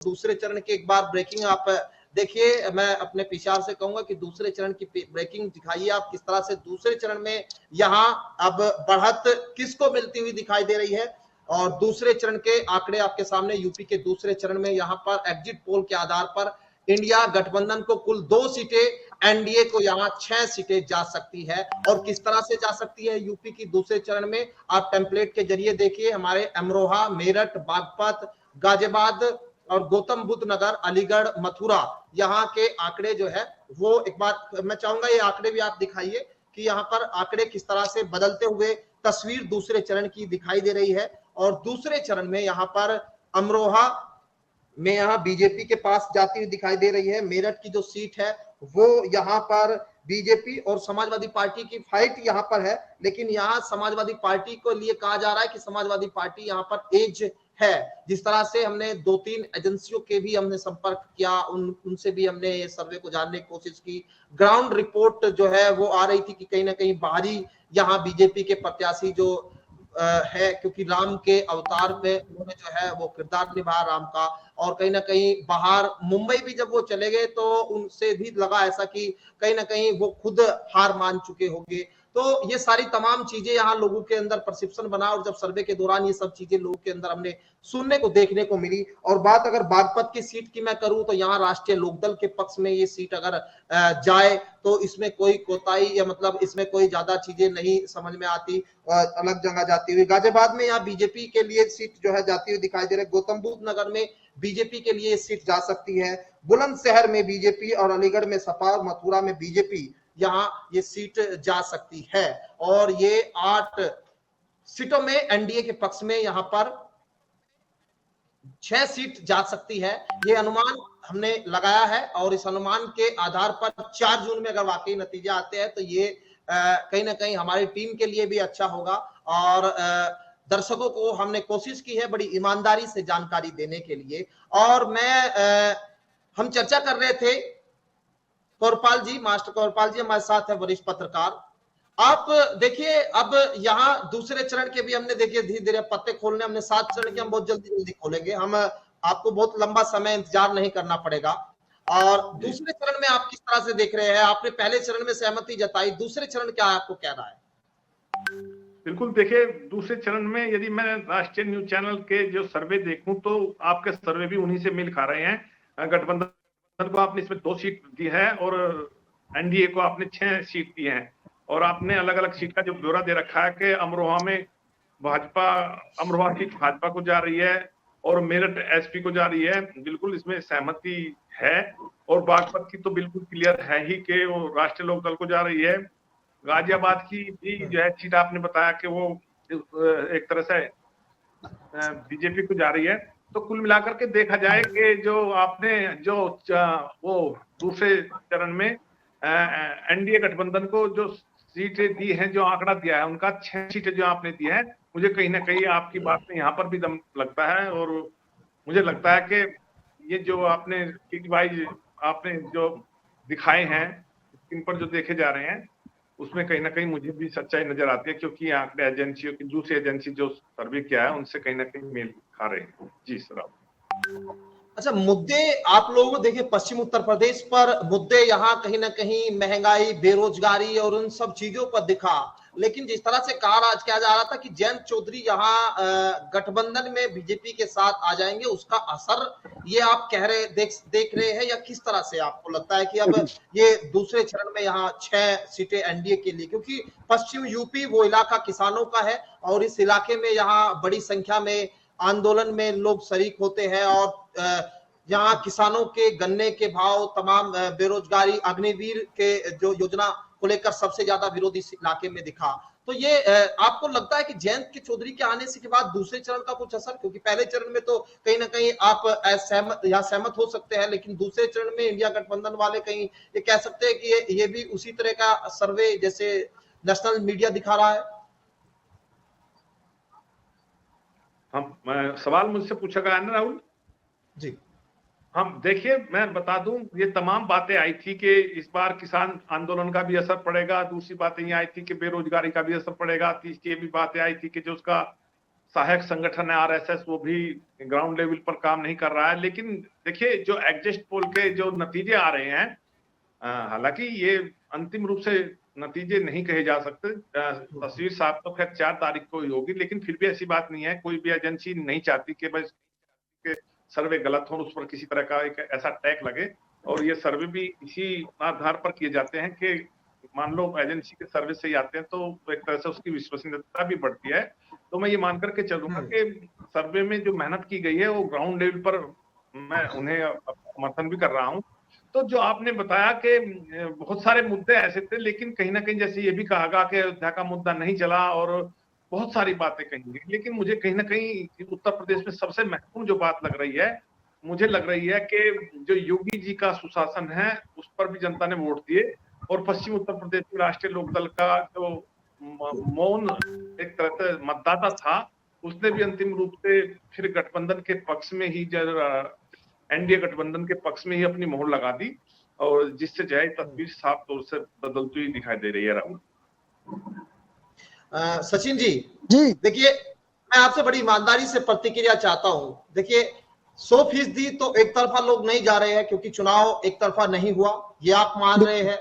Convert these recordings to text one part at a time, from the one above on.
दूसरे चरण की एक बार ब्रेकिंग आप देखिए। मैं अपने पीछे से कहूंगा कि दूसरे चरण की ब्रेकिंग दिखाइए आप, किस तरह से दूसरे चरण में यहाँ अब बढ़त किसको मिलती हुई दिखाई दे रही है। और दूसरे चरण के आंकड़े आपके सामने, यूपी के दूसरे चरण में यहाँ पर एग्जिट पोल के आधार पर इंडिया गठबंधन को कुल 2 सीटें, एनडीए को यहाँ 6 सीटें जा सकती है। और किस तरह से जा सकती है यूपी की दूसरे चरण में, आप टेम्पलेट के जरिए देखिए। हमारे अमरोहा, मेरठ, बागपत, गाजियाबाद और गौतम बुद्ध नगर, अलीगढ़, मथुरा, यहाँ के आंकड़े जो है वो एक बार मैं चाहूंगा ये आंकड़े भी आप दिखाइए कि यहाँ पर आंकड़े किस तरह से बदलते हुए तस्वीर दूसरे चरण की दिखाई दे रही है। और दूसरे चरण में यहाँ पर अमरोहा में यहाँ बीजेपी के पास जाती हुई दिखाई दे रही है। मेरठ की जो सीट है वो यहाँ पर बीजेपी और समाजवादी पार्टी की फाइट यहाँ पर है, लेकिन यहाँ समाजवादी पार्टी को लिए कहा जा रहा है कि समाजवादी पार्टी यहाँ पर एज है। जिस तरह से हमने 2-3 एजेंसियों के भी हमने संपर्क किया, उनसे भी हमने ये सर्वे को जानने की कोशिश की। ग्राउंड रिपोर्ट जो है वो आ रही थी कि कहीं ना कहीं बाहरी यहाँ बीजेपी के प्रत्याशी जो है, क्योंकि राम के अवतार में उन्होंने जो है वो किरदार निभाया राम का। और कहीं ना कहीं बाहर मुंबई भी जब वो चले गए तो उनसे भी लगा ऐसा कि कहीं ना कहीं वो खुद हार मान चुके होंगे। तो ये सारी तमाम चीजें यहाँ लोगों के अंदर परसेप्शन बना, और जब सर्वे के दौरान ये सब चीजें लोगों के अंदर हमने सुनने को देखने को मिली। और बात अगर बागपत की सीट की मैं करूं तो यहाँ राष्ट्रीय लोकदल के पक्ष में ये सीट अगर जाए तो इसमें कोई कोताही या मतलब इसमें कोई ज्यादा चीजें नहीं समझ में आती, अलग जगह जाती हुई। गाजियाबाद में यहाँ बीजेपी के लिए सीट जो है जाती हुई दिखाई दे रही है। गौतम बुद्ध नगर में बीजेपी के लिए सीट जा सकती है। बुलंदशहर में बीजेपी और अलीगढ़ में सपा और मथुरा में बीजेपी यहाँ ये सीट जा सकती है। और ये 8 सीटों में एनडीए के पक्ष में यहाँ पर 6 सीट जा सकती है, ये अनुमान हमने लगाया है। और इस अनुमान के आधार पर 4 जून में अगर वाकई नतीजे आते हैं तो ये कहीं ना कहीं हमारी टीम के लिए भी अच्छा होगा। और दर्शकों को हमने कोशिश की है बड़ी ईमानदारी से जानकारी देने के लिए। और हम चर्चा कर रहे थे, कौरपाल जी, मास्टर कौरपाल जी हमारे साथ है, वरिष्ठ पत्रकार। आप देखिए अब यहाँ दूसरे चरण के भी हमने देखिए धीरे धीरे पत्ते खोलने, हमने 7 चरण के हम बहुत जल्दी जल्दी खोलेंगे, हम आपको बहुत लंबा समय इंतजार नहीं करना पड़ेगा। और दूसरे चरण में आप किस तरह से देख रहे हैं? आपने पहले चरण में सहमति जताई, दूसरे चरण क्या आपको कह रहा है? बिल्कुल, देखिए दूसरे चरण में यदि मैं राष्ट्रीय न्यूज चैनल के जो सर्वे देखूं तो आपके सर्वे भी उन्हीं से मेल खा रहे हैं। गठबंधन को आपने इसमें 2 सीट दी है और एनडीए को आपने 6 सीट दी है। और आपने अलग अलग सीट का जो ब्यौरा दे रखा है कि अमरोहा में भाजपा, अमरोहा सीट भाजपा को जा रही है और मेरठ एसपी को जा रही है। बिल्कुल इसमें सहमति है। और बागपत की तो बिल्कुल क्लियर है ही कि वो राष्ट्रीय लोकदल को जा रही है। गाजियाबाद की भी जो है सीट आपने बताया कि वो एक तरह से बीजेपी को जा रही है। तो कुल मिलाकर के देखा जाए कि जो आपने जो वो दूसरे चरण में एनडीए गठबंधन को जो सीटें दी हैं, जो आंकड़ा दिया है उनका 6 सीटें जो आपने दी है, मुझे कहीं ना कहीं आपकी बात में यहाँ पर भी दम लगता है। और मुझे लगता है कि ये जो आपने वाइज आपने जो दिखाए हैं, इन पर जो देखे जा रहे हैं, उसमें कहीं ना कहीं मुझे भी सच्चाई नजर आती है, क्योंकि आंकड़े एजेंसियों की, दूसरी एजेंसी जो सर्वे किया है उनसे कहीं ना कहीं मेल खा रहे हैं। जी सर। अच्छा, मुद्दे आप लोगों को देखिए, पश्चिम उत्तर प्रदेश पर मुद्दे यहाँ कहीं ना कहीं महंगाई, बेरोजगारी और उन सब चीजों पर दिखा। लेकिन जिस तरह से आज किया जा रहा था कि जयंत चौधरी यहाँ गठबंधन में बीजेपी के साथ आ जाएंगे, उसका असर ये आप देख रहे हैं, या किस तरह से आपको लगता है कि अब ये दूसरे चरण में यहाँ 6 सीटें एनडीए के लिए, क्योंकि पश्चिम यूपी वो इलाका किसानों का है और इस इलाके में यहाँ बड़ी संख्या में आंदोलन में लोग शरीक होते हैं। और यहाँ किसानों के गन्ने के भाव, तमाम बेरोजगारी, अग्निवीर के जो योजना को लेकर सबसे ज्यादा विरोध इस इलाके में दिखा। तो ये आपको लगता है कि जयंत के चौधरी के आने से के बाद दूसरे चरण का कुछ असर, क्योंकि पहले चरण में तो कहीं ना कहीं आप सहमत हो सकते हैं, लेकिन दूसरे चरण में इंडिया गठबंधन वाले कहीं ये कह सकते हैं कि ये भी उसी तरह का सर्वे जैसे नेशनल मीडिया दिखा रहा है? हम सवाल मुझसे पूछा गया ना राहुल जी। हम देखिए, मैं बता दूं, ये तमाम बातें आई थी कि इस बार किसान आंदोलन का भी असर पड़ेगा। दूसरी बातें ये आई थी कि बेरोजगारी का भी असर पड़ेगा। तीसरी ये भी बातें आई थी कि जो उसका सहायक संगठन है आरएसएस, वो भी ग्राउंड लेवल पर काम नहीं कर रहा है। लेकिन देखिए जो एग्जिट पोल के जो नतीजे आ रहे हैं, हालांकि ये अंतिम रूप से नतीजे नहीं कहे जा सकते, तस्वीर साफ तो खैर 4 तारीख को ही होगी, लेकिन फिर भी ऐसी बात नहीं है, कोई भी एजेंसी नहीं चाहती कि बस के सर्वे गलत हो, उस पर किसी तरह का एक ऐसा टैग लगे। और ये सर्वे भी इसी आधार पर किए जाते हैं कि मान लो एजेंसी के सर्वे से ही आते हैं तो एक तरह से उसकी विश्वसनीयता भी बढ़ती है। तो मैं ये मान करके चलूंगा कि सर्वे में जो मेहनत की गई है वो ग्राउंड लेवल पर मैं उन्हें समर्थन भी कर रहा हूँ। तो जो आपने बताया कि बहुत सारे मुद्दे ऐसे थे, लेकिन कहीं ना कहीं जैसे ये भी कहा गया कि अयोध्या का मुद्दा नहीं चला और बहुत सारी बातें कहेंगे, लेकिन मुझे कहीं ना कहीं उत्तर प्रदेश में सबसे महत्वपूर्ण जो बात लग रही है, मुझे लग रही है कि जो योगी जी का सुशासन है उस पर भी जनता ने वोट दिए। और पश्चिम उत्तर प्रदेश में राष्ट्रीय लोकदल का जो मौन एक तरह से मतदाता था, उसने भी अंतिम रूप से फिर गठबंधन के पक्ष में ही, एनडीए गठबंधन के पक्ष में ही अपनी मोहर लगा दी, और जिससे जो है तस्वीर साफ तौर से बदलती हुई दिखाई दे रही है। राहुल सचिन जी, जी देखिए मैं आपसे बड़ी ईमानदारी से प्रतिक्रिया चाहता हूं। देखिए 100% तो एक तरफा लोग नहीं जा रहे हैं, क्योंकि चुनाव एक तरफा नहीं हुआ, ये आप मान रहे हैं।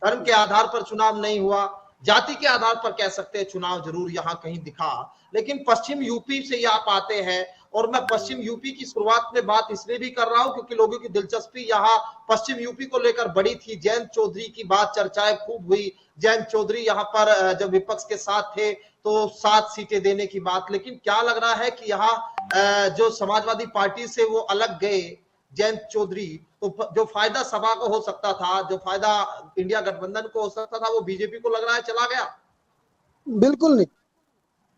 धर्म के आधार पर चुनाव नहीं हुआ, जाति के आधार पर कह सकते हैं चुनाव जरूर यहां कहीं दिखा। लेकिन पश्चिम यूपी से ये आप आते हैं, और मैं पश्चिम यूपी की शुरुआत में बात इसलिए भी कर रहा हूं क्योंकि लोगों की दिलचस्पी यहाँ पश्चिम यूपी को लेकर बड़ी थी। जयंत चौधरी की बात चर्चाएं खूब हुई। जयंत चौधरी यहाँ पर जब विपक्ष के साथ थे तो 7 सीटें देने की बात, लेकिन क्या लग रहा है कि यहाँ जो समाजवादी पार्टी से वो अलग गए जयंत चौधरी, तो जो फायदा सभा को हो सकता था, जो फायदा इंडिया गठबंधन को हो सकता था, वो बीजेपी को लग रहा है चला गया। बिल्कुल नहीं।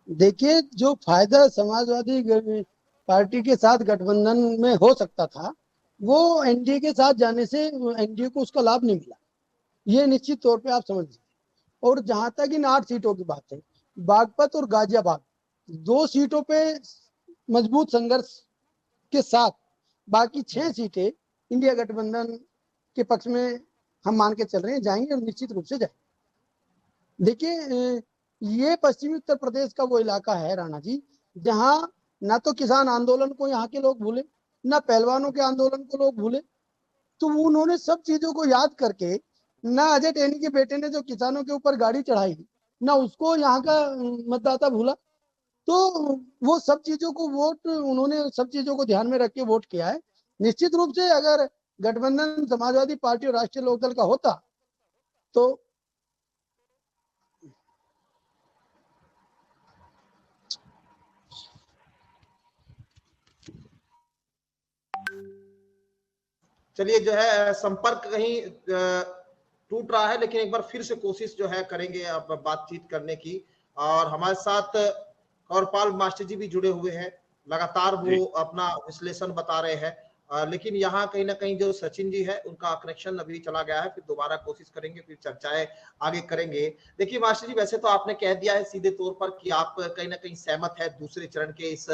देखिए जो फायदा समाजवादी पार्टी के साथ गठबंधन में हो सकता था, वो एनडीए के साथ जाने से एनडीए को उसका लाभ नहीं मिला, ये निश्चित तौर पे आप समझ लीजिए। और जहां तक इन 8 सीटों की बात है, बागपत और गाजियाबाद 2 सीटों पे मजबूत संघर्ष के साथ बाकी 6 सीटें इंडिया गठबंधन के पक्ष में हम मान के चल रहे हैं जाएंगे, और निश्चित रूप से जाएंगे। देखिए ये पश्चिमी उत्तर प्रदेश का वो इलाका है राणा जी, जहां ना तो किसान आंदोलन को यहाँ के लोग भूले, ना पहलवानों के आंदोलन को लोग भूले। तो उन्होंने सब चीजों को याद करके, ना अजय टैनी के बेटे ने जो किसानों के ऊपर गाड़ी चढ़ाई, ना उसको यहाँ का मतदाता भूला। तो वो सब चीजों को वोट, उन्होंने सब चीजों को ध्यान में रख के वोट किया है। निश्चित रूप से अगर गठबंधन समाजवादी पार्टी और राष्ट्रीय लोकदल का होता तो चलिए जो है संपर्क कहीं टूट रहा है, लेकिन एक बार फिर से कोशिश जो है करेंगे अब बातचीत करने की। और हमारे साथ कौरपाल मास्टर जी भी जुड़े हुए हैं, लगातार वो अपना विश्लेषण बता रहे हैं। लेकिन यहाँ कहीं ना कहीं जो सचिन जी है उनका कनेक्शन अभी चला गया है, फिर दोबारा कोशिश करेंगे, फिर चर्चाएं आगे करेंगे। देखिए मास्टर जी, वैसे तो आपने कह दिया है सीधे तौर पर कि आप कहीं ना कहीं सहमत है दूसरे चरण के इस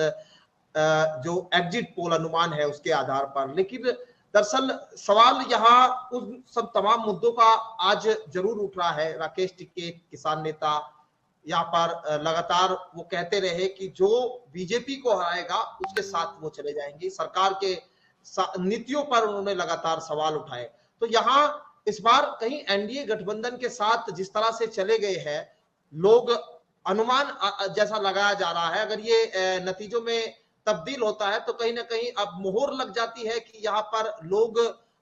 जो एग्जिट पोल अनुमान है उसके आधार पर, लेकिन दरअसल सवाल यहाँ उन सब तमाम मुद्दों का आज जरूर उठ रहा है। राकेश टिकैत किसान नेता यहाँ पर लगातार वो कहते रहे कि जो बीजेपी को हराएगा उसके साथ वो चले जाएंगे। सरकार के नीतियों पर उन्होंने लगातार सवाल उठाए। तो यहाँ इस बार कहीं एनडीए गठबंधन के साथ जिस तरह से चले गए हैं लोग, अनुमान जैसा लगाया जा रहा है, अगर ये नतीजों में तब्दील होता है तो कहीं ना कहीं अब मोहर लग जाती है कि यहाँ पर लोग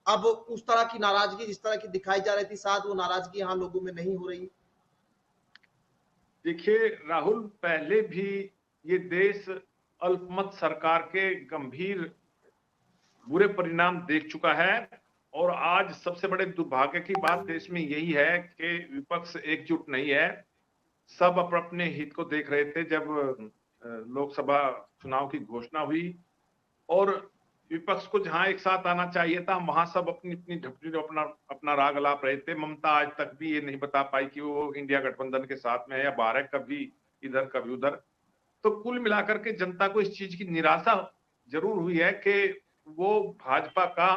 अब उस तरह की नाराजगी जिस तरह की दिखाई जा रही थी, शायद वो नाराजगी यहाँ लोगों में नहीं हो रही। देखिए राहुल, पहले भी ये देश अल्पमत सरकार के गंभीर बुरे परिणाम देख चुका है। और आज सबसे बड़े दुर्भाग्य की बात देश में यही है कि विपक्ष एकजुट नहीं है। सब अपने हित को देख रहे थे जब लोकसभा चुनाव की घोषणा हुई, और विपक्ष को जहां एक साथ आना चाहिए था वहां सब अपनी अपनी ढपली अपना राग अलाप रहे थे। ममता आज तक भी ये नहीं बता पाई कि वो इंडिया गठबंधन के साथ में है या बाहर है, कभी इधर कभी उधर। तो कुल मिलाकर के जनता को इस चीज की निराशा जरूर हुई है कि वो भाजपा का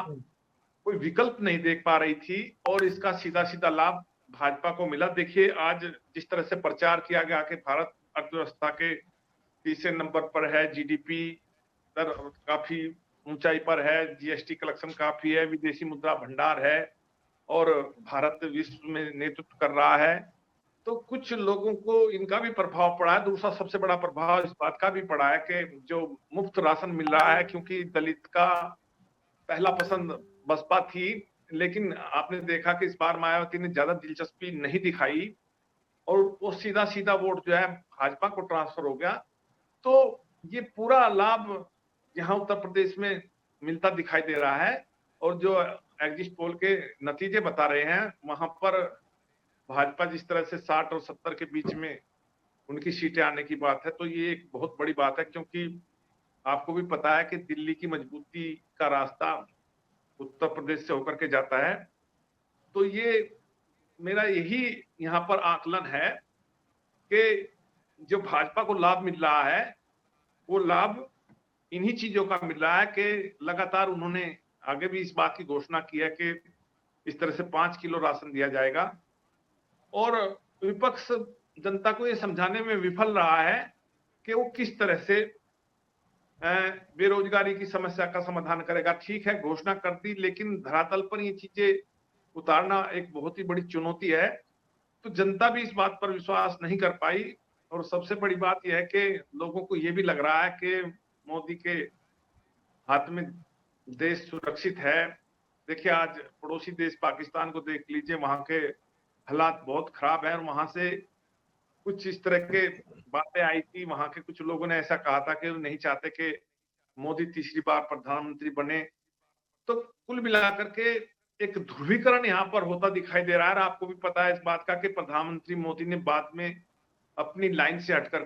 कोई विकल्प नहीं देख पा रही थी, और इसका सीधा सीधा लाभ भाजपा को मिला। देखिए आज जिस तरह से प्रचार किया गया कि भारत अर्थव्यवस्था के तीसरे नंबर पर है, जीडीपी दर काफी ऊंचाई पर है, जीएसटी कलेक्शन काफी है, विदेशी मुद्रा भंडार है और भारत विश्व में नेतृत्व कर रहा है। तो कुछ लोगों को इनका भी प्रभाव पड़ा है। दूसरा सबसे बड़ा प्रभाव इस बात का भी पड़ा है कि जो मुफ्त राशन मिल रहा है, क्योंकि दलित का पहला पसंद बसपा थी, लेकिन आपने देखा कि इस बार मायावती ने ज्यादा दिलचस्पी नहीं दिखाई और वो सीधा सीधा वोट जो है भाजपा को ट्रांसफर हो गया। तो ये पूरा लाभ यहाँ उत्तर प्रदेश में मिलता दिखाई दे रहा है और जो एग्जिट पोल के नतीजे बता रहे हैं वहां पर भाजपा जिस तरह से 60 और 70 के बीच में उनकी सीटें आने की बात है, तो ये एक बहुत बड़ी बात है, क्योंकि आपको भी पता है कि दिल्ली की मजबूती का रास्ता उत्तर प्रदेश से होकर के जाता है। तो ये मेरा यही यहाँ पर आकलन है कि जो भाजपा को लाभ मिल रहा है वो लाभ इन्हीं चीजों का मिल रहा है कि लगातार उन्होंने आगे भी इस बात की घोषणा की है कि इस तरह से 5 किलो राशन दिया जाएगा और विपक्ष जनता को ये समझाने में विफल रहा है कि वो किस तरह से बेरोजगारी की समस्या का समाधान करेगा। ठीक है, घोषणा कर दी, लेकिन धरातल पर ये चीजें उतारना एक बहुत ही बड़ी चुनौती है। तो जनता भी इस बात पर विश्वास नहीं कर पाई और सबसे बड़ी बात यह है कि लोगों को ये भी लग रहा है कि मोदी के हाथ में देश सुरक्षित है। देखिए, आज पड़ोसी देश पाकिस्तान को देख लीजिए, वहां के हालात बहुत खराब है और वहां से कुछ इस तरह के बातें आई थी। वहां के कुछ लोगों ने ऐसा कहा था कि वो नहीं चाहते कि मोदी तीसरी बार प्रधानमंत्री बने। तो कुल मिलाकर के एक ध्रुवीकरण यहाँ पर होता दिखाई दे रहा है और आपको भी पता है इस बात का कि प्रधानमंत्री मोदी ने बाद में अपनी लाइन से हटकर